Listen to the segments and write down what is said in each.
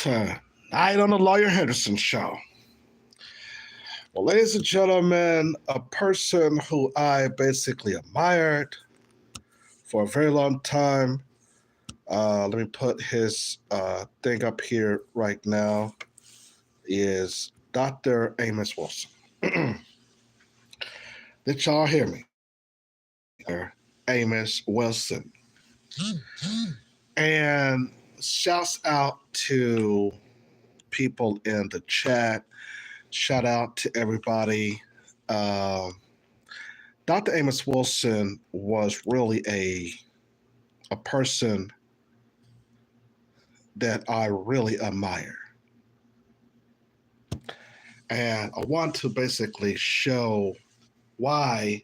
Tonight on the Lawyer Henderson Show. Well, ladies and gentlemen, a person who I basically admired for a very long time. Let me put his thing up here right now. Is Dr. Amos Wilson. Did y'all hear me? Amos Wilson. And shouts out to people in the chat. Shout out to everybody. Dr. Amos Wilson was really a person that I really admire. And I want to basically show why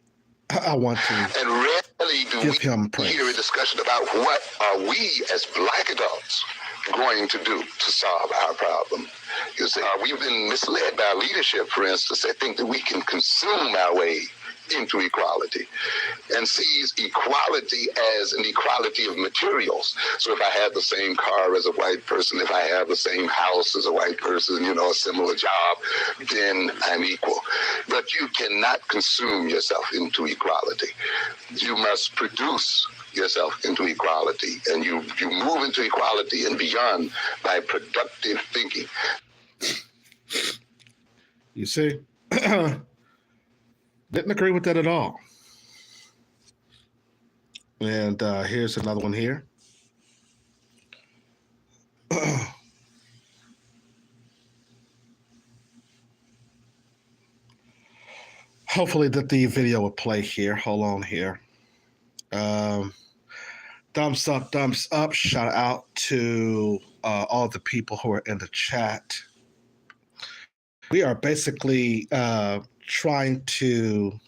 I want to and rarely do give him praise. Hear a discussion about what are we as Black adults going to do to solve our problem. You see, we've been misled by leadership, for instance, that think that we can consume our way into equality and sees equality as an equality of materials. So if I have the same car as a white person, if I have the same house as a white person, a similar job, then I'm equal. But you cannot consume yourself into equality. You must produce yourself into equality, and you move into equality and beyond by productive thinking. You see? Didn't agree with that at all. And here's another one here. Hopefully that the video will play here. Hold on here. Thumbs up. Shout out to all the people who are in the chat. We are basically trying to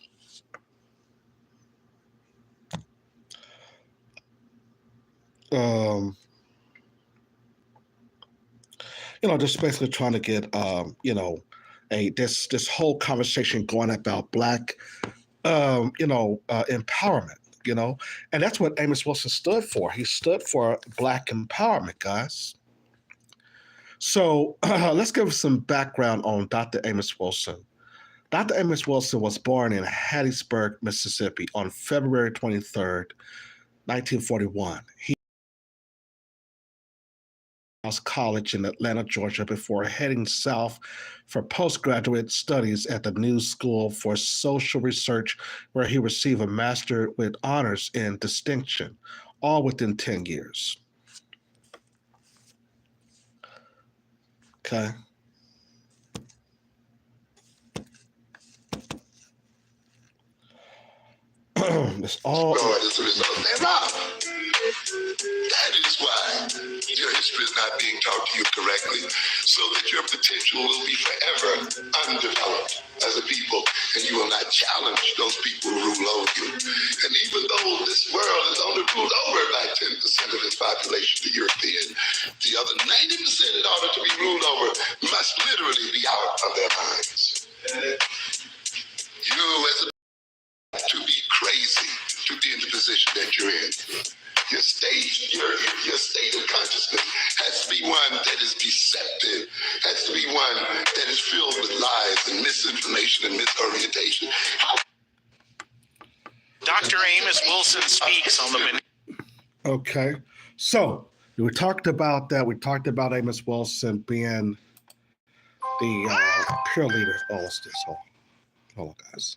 just basically trying to get this whole conversation going about Black empowerment, and that's what Amos Wilson stood for. He stood for Black empowerment, guys. So let's give some background on Dr. Amos Wilson. Dr. Amos Wilson was born in Hattiesburg, Mississippi on February 23rd, 1941. He was college in Atlanta, Georgia, before heading south for postgraduate studies at the New School for Social Research, where he received a master with honors and distinction, all within 10 years. Okay. It's all. As a result thereof. That is why your history is not being taught to you correctly, so that your potential will be forever undeveloped as a people, and you will not challenge those people who rule over you. And even though this world is only ruled over by 10% of its population, the European, the other 90%, in order to be ruled over, must literally be out of their minds. You as a to be crazy to be in the position that you're in. Your state of consciousness has to be one that is deceptive, has to be one that is filled with lies and misinformation and misorientation. Dr. Amos Wilson speaks on the... Okay, so we talked about that. We talked about Amos Wilson being the pure leader of all of this. Hold on, guys.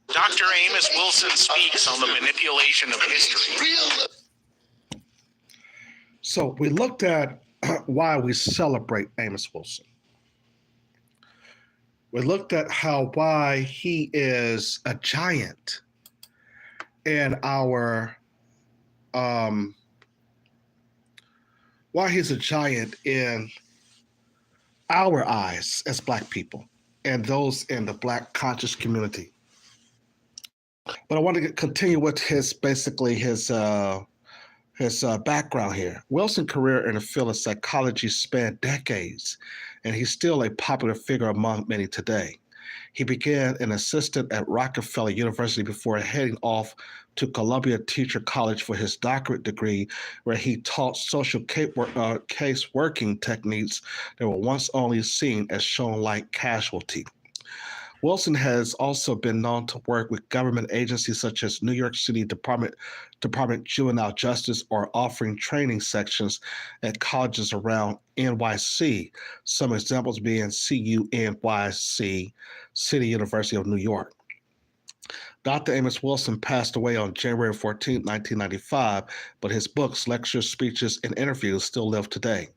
Dr. Amos Wilson speaks on the manipulation of history. So we looked at why we celebrate Amos Wilson. We looked at why he is a giant in our why he's a giant in our eyes as Black people and those in the Black conscious community. But I want to continue with his background here. Wilson's career in the field of psychology spanned decades, and he's still a popular figure among many today. He began an assistant at Rockefeller University before heading off to Columbia Teacher College for his doctorate degree, where he taught social case working techniques that were once only seen as shown like casualty. Wilson has also been known to work with government agencies such as New York City Department Juvenile Justice or offering training sections at colleges around NYC, some examples being CUNYC, City University of New York. Dr. Amos Wilson passed away on January 14, 1995, but his books, lectures, speeches, and interviews still live today.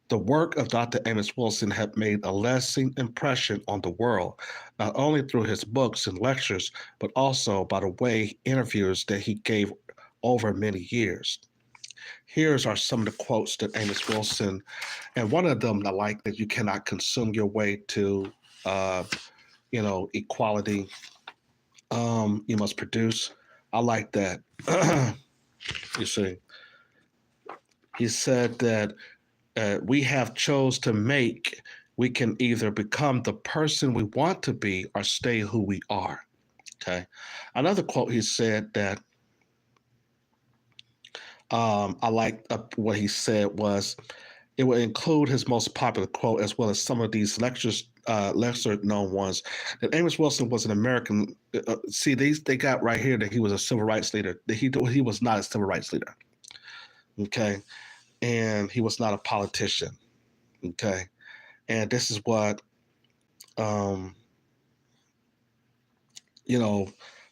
The work of Dr. Amos Wilson had made a lasting impression on the world, not only through his books and lectures, but also by the way interviews that he gave over many years. Here's are some of the quotes that Amos Wilson, and one of them I like, that you cannot consume your way to, equality. You must produce. I like that. You see, he said that we have chose to make, we can either become the person we want to be or stay who we are. Okay. Another quote he said that I like what he said was, it will include his most popular quote as well as some of these lesser known ones, that Amos Wilson was an American. They got right here that he was a civil rights leader. That he was not a civil rights leader. Okay. And he was not a politician. Okay. And this is what,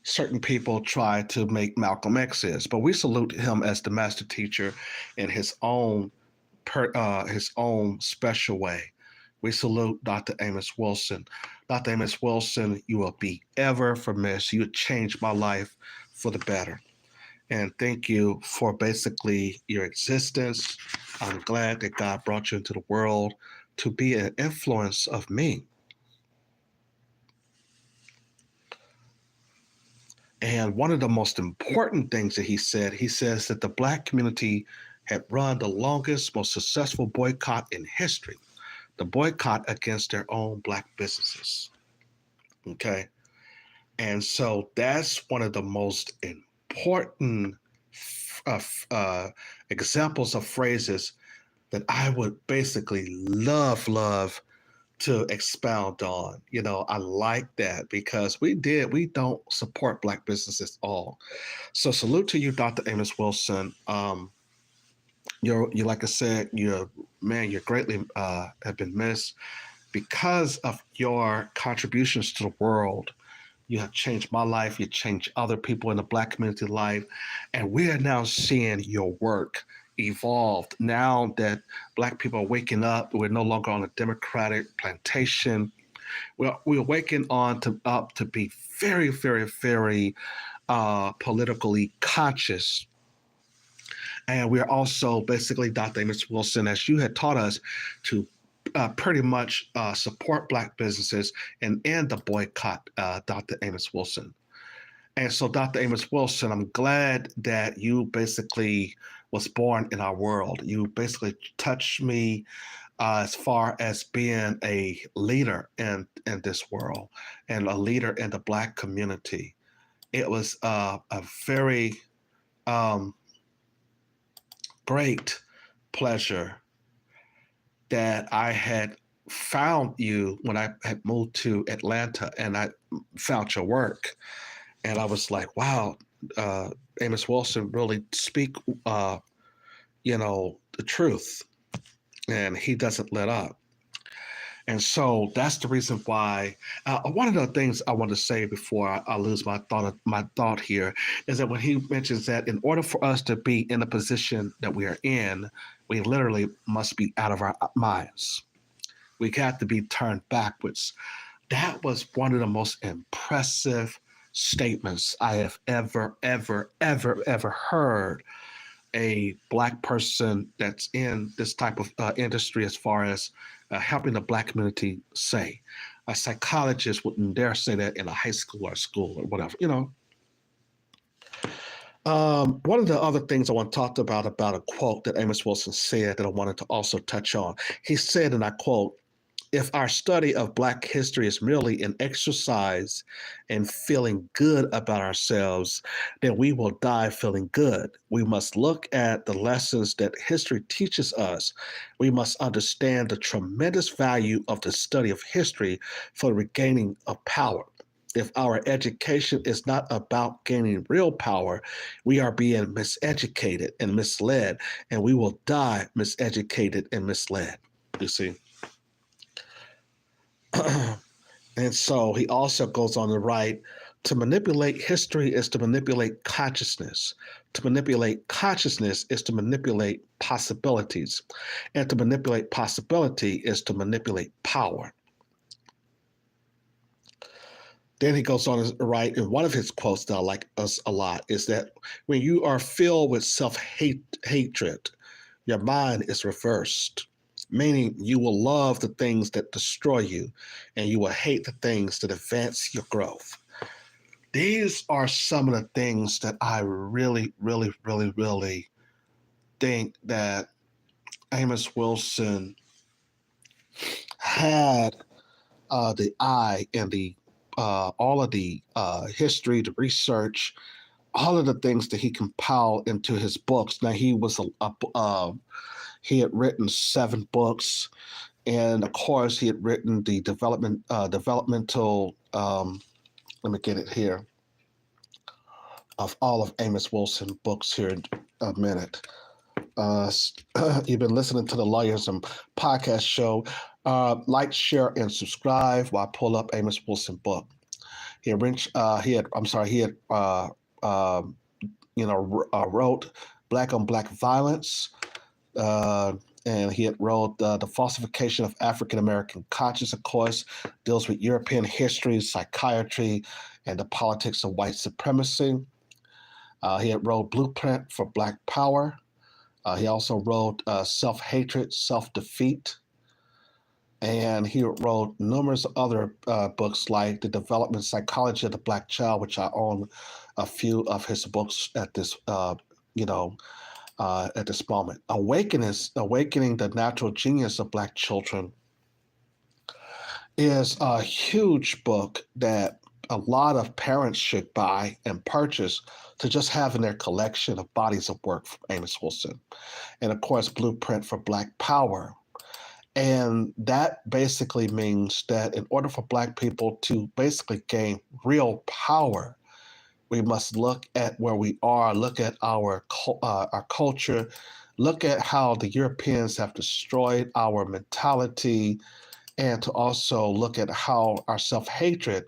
certain people try to make Malcolm X is, but we salute him as the master teacher in his own special way. We salute Dr. Amos Wilson. Dr. Amos Wilson, you will be ever missed. You changed my life for the better. And thank you for basically your existence. I'm glad that God brought you into the world to be an influence of me. And one of the most important things that he says that the Black community had run the longest, most successful boycott in history, the boycott against their own Black businesses. Okay. And so that's one of the most important examples of phrases that I would basically love to expound on. I like that because we don't support Black businesses at all. So salute to you, Dr. Amos Wilson. You're like I said, you're greatly have been missed because of your contributions to the world. You have changed my life. You changed other people in the Black community life. And we are now seeing your work evolved. Now that Black people are waking up, we're no longer on a Democratic plantation. We're waking up to be very, very, very politically conscious. And we're also basically, Dr. Amos Wilson, as you had taught us, to pretty much support Black businesses and end the boycott, Dr. Amos Wilson. And so, Dr. Amos Wilson, I'm glad that you basically was born in our world. You basically touched me as far as being a leader in this world and a leader in the Black community. It was a very great pleasure that I had found you when I had moved to Atlanta, and I found your work. And I was like, wow, Amos Wilson really speak, the truth, and he doesn't let up. And so that's the reason why. One of the things I want to say before I lose my thought here is that when he mentions that in order for us to be in the position that we are in, we literally must be out of our minds. We got to be turned backwards. That was one of the most impressive statements I have ever heard a Black person that's in this type of industry as far as helping the Black community say. A psychologist wouldn't dare say that in a high school or school or whatever, One of the other things I want to talk about a quote that Amos Wilson said that I wanted to also touch on. He said, and I quote, If our study of Black history is merely an exercise in feeling good about ourselves, then we will die feeling good. We must look at the lessons that history teaches us. We must understand the tremendous value of the study of history for regaining of power. If our education is not about gaining real power, we are being miseducated and misled, and we will die miseducated and misled. You see? And so he also goes on to write, to manipulate history is to manipulate consciousness. To manipulate consciousness is to manipulate possibilities. And to manipulate possibility is to manipulate power. Then he goes on to write, and one of his quotes that I like us a lot is that when you are filled with self-hatred, your mind is reversed, meaning you will love the things that destroy you and you will hate the things that advance your growth. These are some of the things that I really, really, really, really think that Amos Wilson had the eye and the all of the history, the research, all of the things that he compiled into his books. Now he was he had written 7 books, and of course he had written the developmental. Let me get it here. Of all of Amos Wilson books here in a minute. You've been listening to the Lawyerism podcast show. Like, share, and subscribe while I pull up Amos Wilson book. He had wrote Black on Black Violence, and he had wrote the Falsification of African American Conscience. Of course, deals with European history, psychiatry, and the politics of white supremacy. He had wrote Blueprint for Black Power. He also wrote Self-Hatred, Self-Defeat. And he wrote numerous other books like The Development Psychology of the Black Child, which I own a few of his books at this, at this moment. Awakening the Natural Genius of Black Children is a huge book that a lot of parents should buy and purchase to just have in their collection of bodies of work from Amos Wilson. And of course, Blueprint for Black Power. And that basically means that in order for Black people to basically gain real power, we must look at where we are, look at our culture, look at how the Europeans have destroyed our mentality, and to also look at how our self-hatred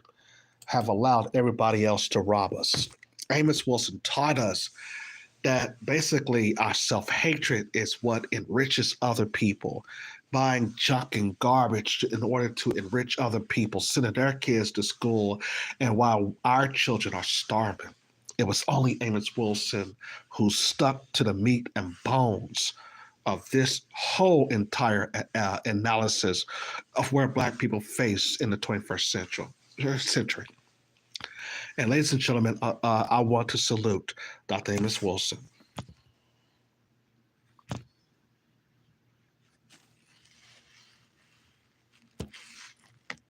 have allowed everybody else to rob us. Amos Wilson taught us that basically our self-hatred is what enriches other people, buying junk and garbage in order to enrich other people, sending their kids to school, and while our children are starving. It was only Amos Wilson who stuck to the meat and bones of this whole entire analysis of where Black people face in the 21st century. And ladies and gentlemen, I want to salute Dr. Amos Wilson.